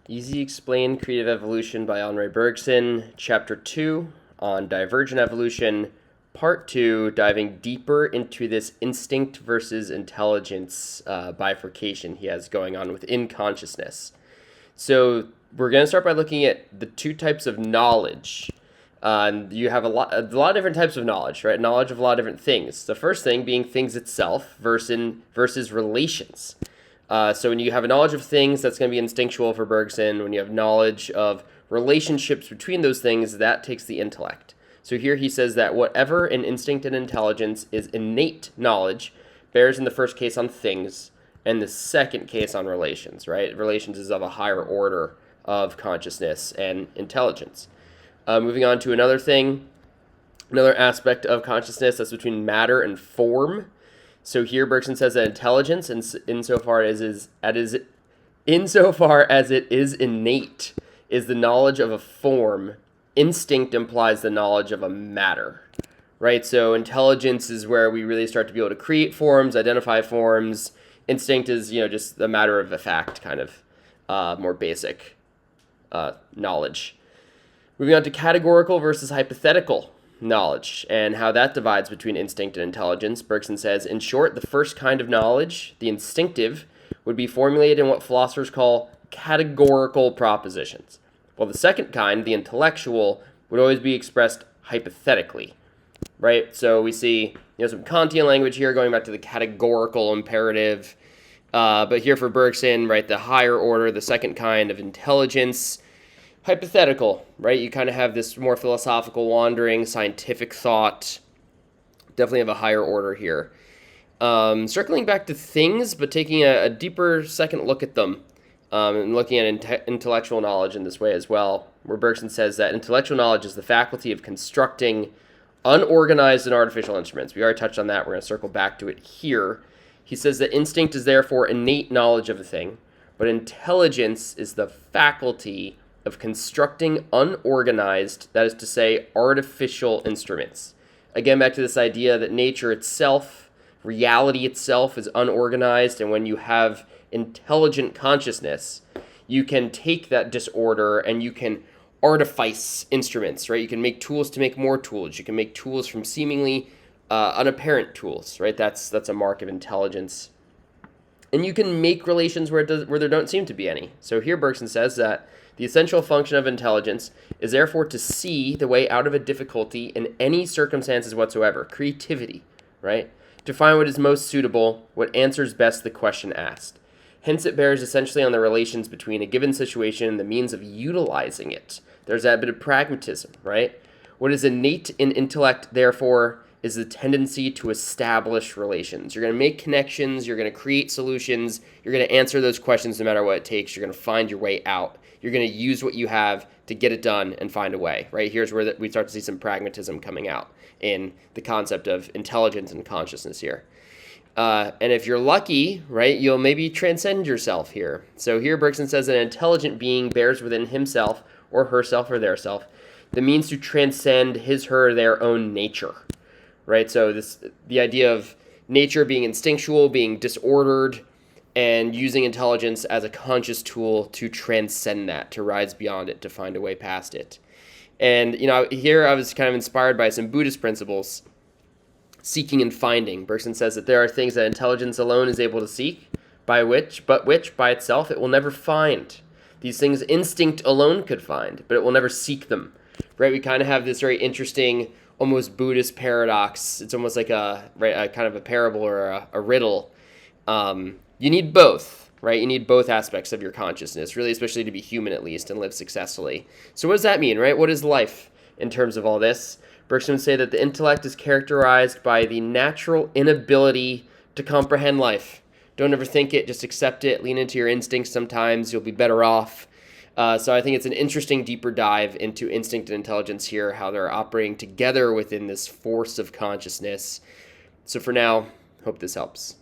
Easy Explained Creative Evolution by Henri Bergson, Chapter 2 on Divergent Evolution, Part 2, diving deeper into this instinct versus intelligence bifurcation he has going on within consciousness. So we're going to start by looking at the two types of knowledge. You have a lot of different types of knowledge, right? Knowledge of a lot of different things. The first thing being things itself versus relations. So when you have a knowledge of things, that's going to be instinctual for Bergson. When you have knowledge of relationships between those things, that takes the intellect. So here he says that whatever in instinct and intelligence is innate knowledge bears in the first case on things and the second case on relations, right? Relations is of a higher order of consciousness and intelligence. Moving on to another aspect of consciousness that's between matter and form. So here Bergson says that intelligence, insofar as it is innate, is the knowledge of a form. Instinct implies the knowledge of a matter, right? So intelligence is where we really start to be able to create forms, identify forms. Instinct is, just a matter of a fact, kind of more basic knowledge. Moving on to categorical versus hypothetical knowledge and how that divides between instinct and intelligence. Bergson says, in short, the first kind of knowledge, the instinctive, would be formulated in what philosophers call categorical propositions, while the second kind, the intellectual, would always be expressed hypothetically, right? So we see some Kantian language here going back to the categorical imperative, but here for Bergson, right, the higher order, the second kind of intelligence, hypothetical, right? You kind of have this more philosophical wandering, scientific thought. Definitely have a higher order here. Circling back to things, but taking a deeper second look at them and looking at intellectual knowledge in this way as well, where Bergson says that intellectual knowledge is the faculty of constructing unorganized and artificial instruments. We already touched on that. We're going to circle back to it here. He says that instinct is therefore innate knowledge of a thing, but intelligence is the faculty of constructing unorganized, that is to say, artificial instruments. Again, back to this idea that nature itself, reality itself is unorganized, and when you have intelligent consciousness, you can take that disorder and you can artifice instruments, right? You can make tools to make more tools. You can make tools from seemingly unapparent tools, right? That's a mark of intelligence. And you can make relations where there don't seem to be any. So here Bergson says that the essential function of intelligence is therefore to see the way out of a difficulty in any circumstances whatsoever. Creativity, right? To find what is most suitable, what answers best the question asked. Hence it bears essentially on the relations between a given situation and the means of utilizing it. There's that bit of pragmatism, right? What is innate in intellect, therefore, is the tendency to establish relations. You're going to make connections, you're going to create solutions, you're going to answer those questions no matter what it takes, you're going to find your way out. You're going to use what you have to get it done and find a way, right? Here's where we start to see some pragmatism coming out in the concept of intelligence and consciousness here. And if you're lucky, right, you'll maybe transcend yourself here. So here Bergson says that an intelligent being bears within himself or herself or their self the means to transcend his, her, or their own nature, right? So the idea of nature being instinctual, being disordered, and using intelligence as a conscious tool to transcend that, to rise beyond it, to find a way past it. And, here I was kind of inspired by some Buddhist principles, seeking and finding. Bergson says that there are things that intelligence alone is able to seek, but which by itself it will never find. These things instinct alone could find, but it will never seek them, right? We kind of have this very interesting, almost Buddhist paradox. It's almost like a kind of a parable or a riddle. You need both, right? You need both aspects of your consciousness, really, especially to be human at least and live successfully. So what does that mean, right? What is life in terms of all this? Bergson would say that the intellect is characterized by the natural inability to comprehend life. Don't overthink it, just accept it, lean into your instincts sometimes, you'll be better off. So I think it's an interesting deeper dive into instinct and intelligence here, how they're operating together within this force of consciousness. So for now, hope this helps.